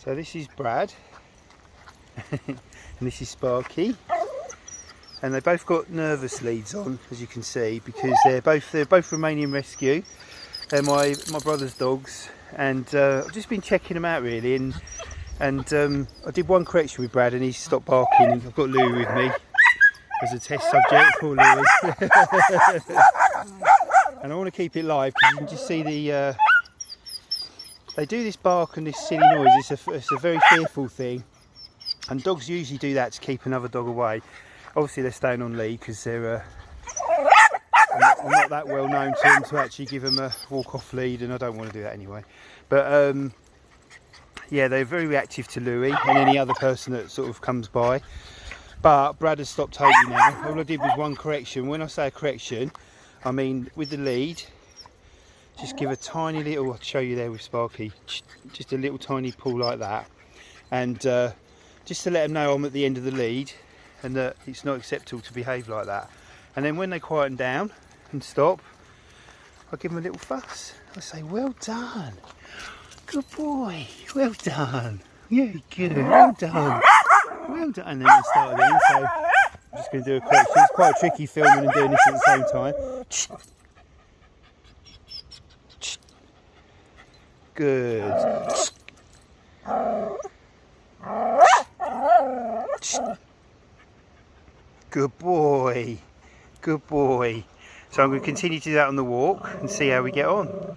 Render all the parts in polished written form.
So this is Brad and this is Sparky, and they both got nervous leads on, as you can see, because they're both Romanian rescue. They're my brother's dogs, and I've just been checking them out really, and I did one correction with Brad and he stopped barking, and I've got Louie with me as a test subject. Poor Louie. And I want to keep it live because you can just see they do this bark and this silly noise. It's a very fearful thing, and dogs usually do that to keep another dog away. Obviously they're staying on lead because they're I'm not that well known to them to actually give them a walk off lead, and I don't want to do that anyway. But yeah, they're very reactive to Louie and any other person that sort of comes by. But Brad has stopped totally now. All I did was one correction. When I say a correction, I mean with the lead, just give a tiny little, I'll show you there with Sparky, just a little tiny pull like that, and just to let them know I'm at the end of the lead and that it's not acceptable to behave like that. And then when they quieten down and stop, I give them a little fuss. I say, well done, good boy, well done, yeah, good, well done, well done. And then they start again. So I'm just going to do a correction. It's quite tricky filming and doing this at the same time. Good. Good boy. Good boy. So I'm going to continue to do that on the walk and see how we get on.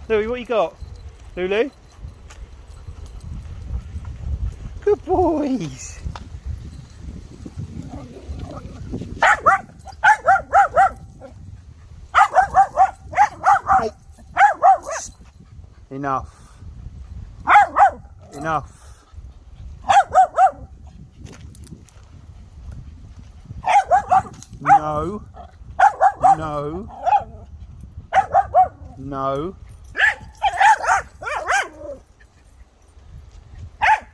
Louie, what you got? Lulu? Good boys. Hey. Enough. Enough. No. No. No.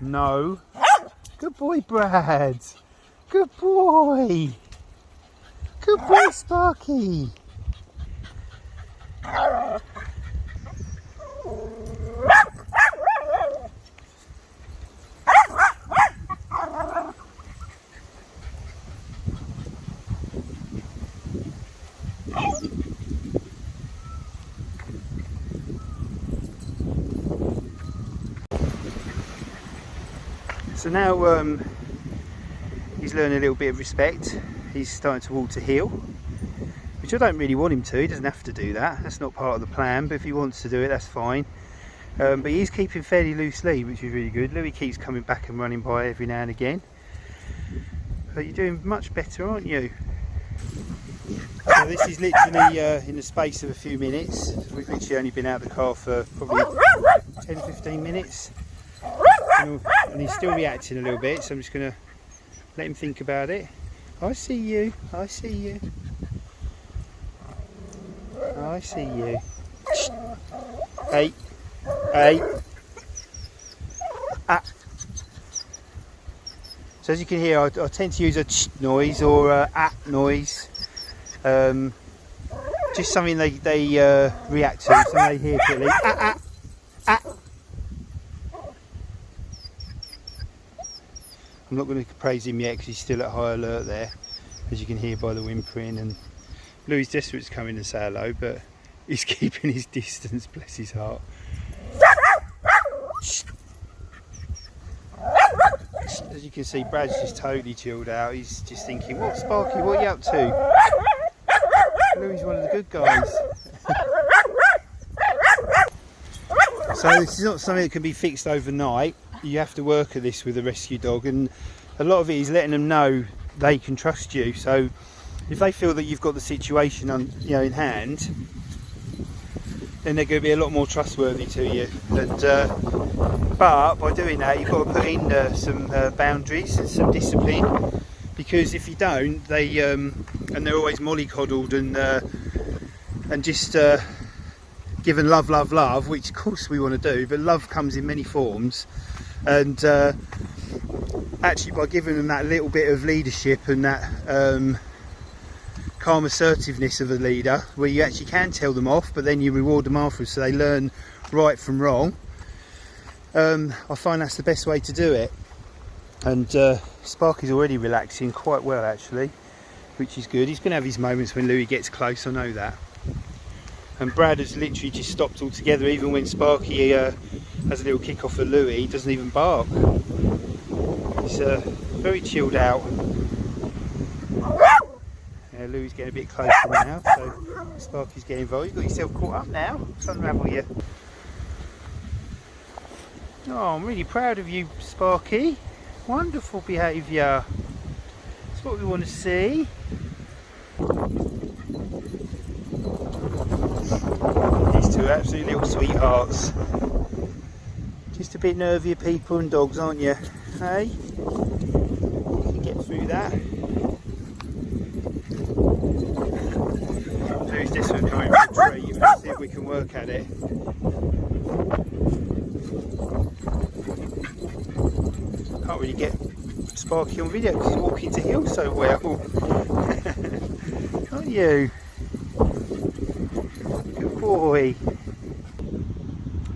No. Good boy, Brad. Good boy. Good boy, Sparky. So now he's learning a little bit of respect. He's starting to walk to heel, which I don't really want him to. He doesn't have to do that. That's not part of the plan, but if he wants to do it, that's fine. But he's keeping fairly loose lead, which is really good. Louie keeps coming back and running by every now and again. But you're doing much better, aren't you? So this is literally in the space of a few minutes. We've literally only been out of the car for probably 10-15 minutes. And he's still reacting a little bit, so I'm just going to let him think about it. I see you, I see you, I see you. Hey, hey. Ah. So as you can hear, I tend to use a noise or a noise. Just something they react to, something they hear quickly. Ah. I'm not going to praise him yet because he's still at high alert there, as you can hear by the whimpering. And Louie's desperate to come in and say hello, but he's keeping his distance, bless his heart. As you can see, Brad's just totally chilled out. He's just thinking, what, Sparky, what are you up to? Louie's one of the good guys. So this is not something that can be fixed overnight. You have to work at this with a rescue dog, and a lot of it is letting them know they can trust you. So if they feel that you've got the situation in hand, then they're going to be a lot more trustworthy to you. And but by doing that, you've got to put in some boundaries and some discipline, because if you don't, they and they're always mollycoddled and just given love, which of course we want to do, but love comes in many forms. And actually, by giving them that little bit of leadership and that calm assertiveness of a leader, where you actually can tell them off, but then you reward them afterwards so they learn right from wrong. I find that's the best way to do it. And Sparky's already relaxing quite well actually, which is good. He's going to have his moments when Louis gets close, I know that. And Brad has literally just stopped altogether. Even when Sparky has a little kick off at Louis, he doesn't even bark. He's very chilled out. Louis getting a bit closer now, so Sparky's getting involved. You've got yourself caught up now. Let's unravel you. Oh, I'm really proud of you, Sparky. Wonderful behaviour. That's what we want to see. These two are absolute little sweethearts. Just a bit nervy of people and dogs, aren't you? Hey? You can get through that. Louis this one coming from a tree. Let's see if we can work at it. Can't really get Sparky on video because he's walking to hill so well. Can't you? Good boy.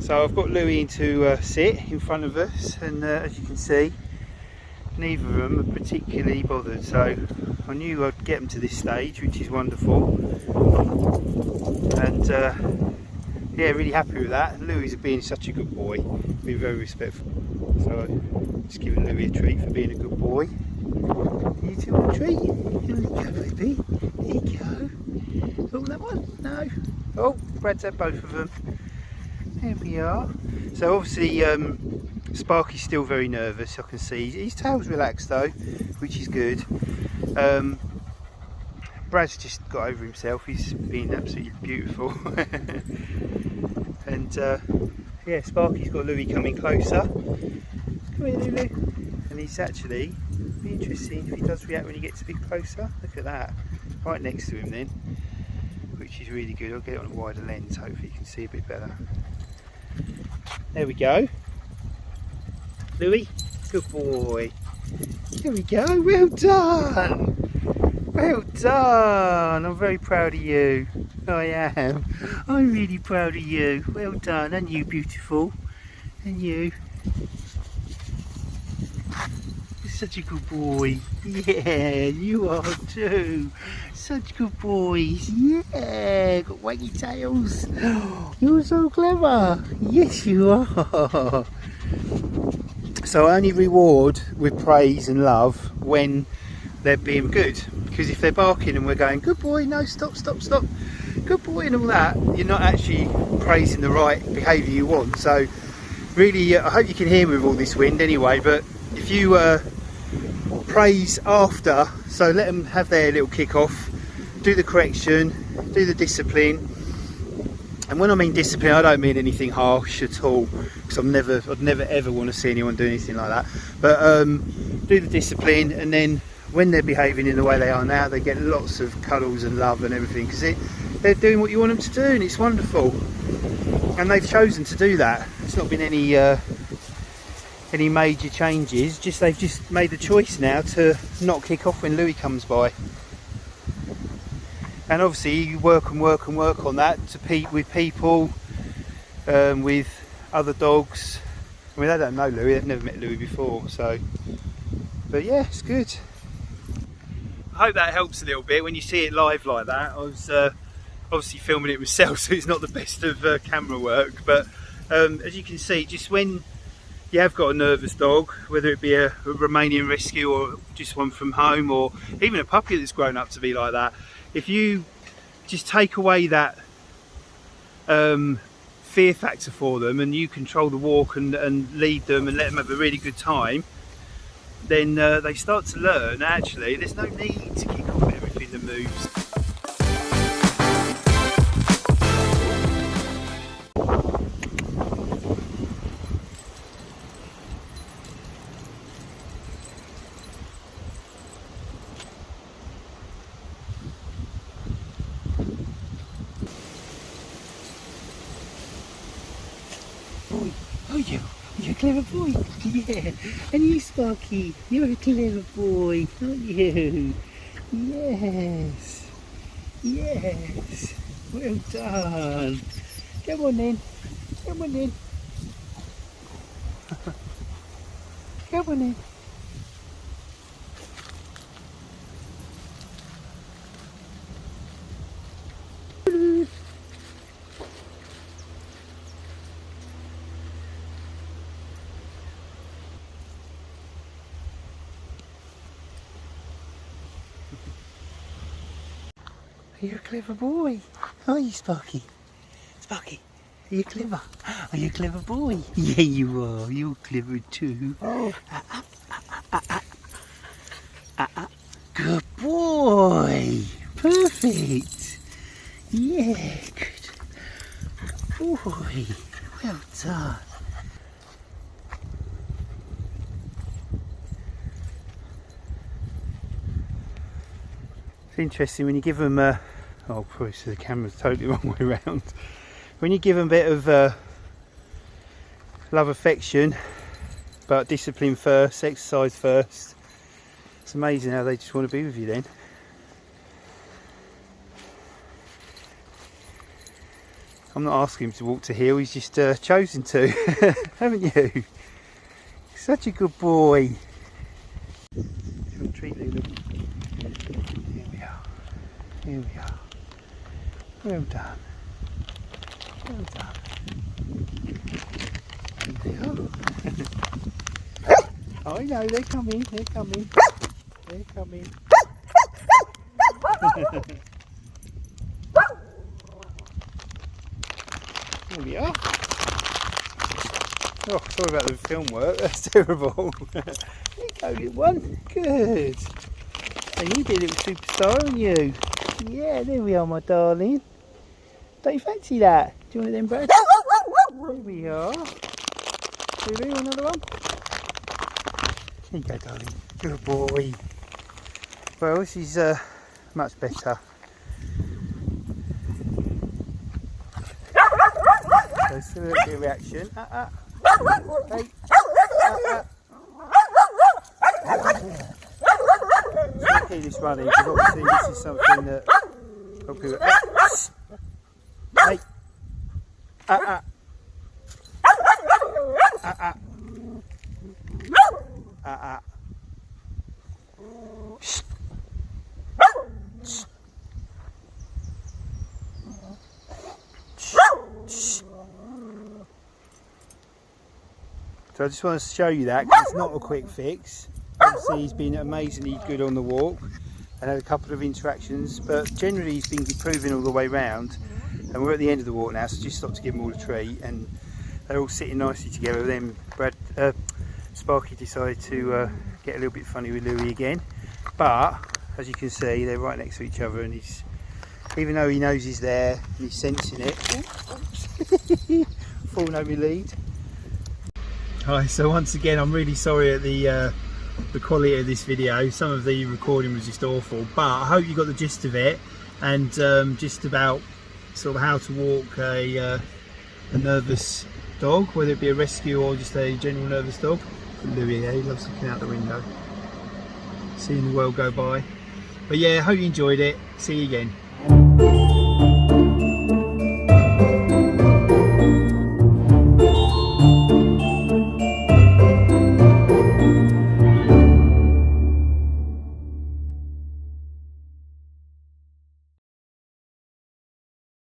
So I've got Louis to sit in front of us, and as you can see, neither of them are particularly bothered, so I knew I'd get them to this stage, which is wonderful. And yeah, really happy with that. Louis is being such a good boy, being very respectful. So just giving Louis a treat for being a good boy. You two want a treat? There you go, baby. There you go. Oh, that one? No. Oh, Brad's had both of them. There we are. So obviously Sparky's still very nervous, I can see. His tail's relaxed though, which is good. Brad's just got over himself. He's been absolutely beautiful. And yeah, Sparky's got Louis coming closer. Come here, Lulu. And he's actually, be interesting if he does react when he gets a bit closer. Look at that, right next to him then, which is really good. I'll get it on a wider lens, hopefully you can see a bit better. There we go. Louis, good boy. There we go, well done. Well done. I'm very proud of you. I am. I'm really proud of you. Well done. And you, beautiful. And you. You're such a good boy. Yeah, you are too. Such good boys. Yeah, got waggy tails. You're so clever. Yes, you are. So I only reward with praise and love when they're being good. Because if they're barking and we're going, good boy, no, stop, stop, stop, good boy, and all that, you're not actually praising the right behaviour you want. So really, I hope you can hear me with all this wind anyway, but if you praise after, so let them have their little kick off, do the correction, do the discipline. And when I mean discipline, I don't mean anything harsh at all, because I'd never ever want to see anyone do anything like that. But do the discipline, and then when they're behaving in the way they are now, they get lots of cuddles and love and everything, because they're doing what you want them to do, and it's wonderful. And they've chosen to do that. It's not been any major changes, just they've just made the choice now to not kick off when Louis comes by. And obviously you work and work and work on that with people, with other dogs. I mean, they don't know Louis, they've never met Louis before, so, but yeah, it's good. I hope that helps a little bit when you see it live like that. I was obviously filming it myself, so it's not the best of camera work, but as you can see, just when you have got a nervous dog, whether it be a Romanian rescue or just one from home, or even a puppy that's grown up to be like that, if you just take away that fear factor for them, and you control the walk and lead them and let them have a really good time, then they start to learn actually there's no need to kick off everything that moves. Oh, you're a clever boy. Yeah. And you, Sparky, you're a clever boy, aren't you? Yes. Yes, well done. Come on in, come on in. Come on in. You're a clever boy, are you, Sparky? Sparky, are you clever? Are you a clever boy? Yeah, you are. You're clever too. Good boy. Perfect. Yeah, good boy. Well done. It's interesting when you give them oh, probably so the camera's totally wrong way around. When you give them a bit of love, affection, but discipline first, exercise first, it's amazing how they just want to be with you then. I'm not asking him to walk to heel, he's just chosen to, haven't you? Such a good boy. Treat Lulu. Here we are. Here we are. Well done. Well done. There they are. Oh, I know, they're coming, they're coming. They're coming. Here we are. Oh, sorry about the film work, that's terrible. There you go, little one. Good. And you be a little superstar, aren't you? Yeah, there we are, my darling. Don't you fancy that? Do you want it then, Brad? There we are. Lulu, another one? There you go, darling. Good boy. Well, this is much better. So still a little bit of reaction. Hey. Just keep this running because obviously this is something that people. Hey. So I just want to show you that because it's not a quick fix. Obviously he's been amazingly good on the walk and had a couple of interactions, but generally he's been improving all the way round, and we're at the end of the walk now, so just stopped to give them all a treat and they're all sitting nicely together. Then Sparky decided to get a little bit funny with Louie again, but as you can see they're right next to each other, and he's, even though he knows he's there and he's sensing it, falling over your lead. Hi, so once again I'm really sorry at the quality of this video. Some of the recording was just awful, but I hope you got the gist of it, and just about sort of how to walk a nervous dog, whether it be a rescue or just a general nervous dog. Louis, he loves looking out the window, seeing the world go by. But yeah, I hope you enjoyed it. See you again.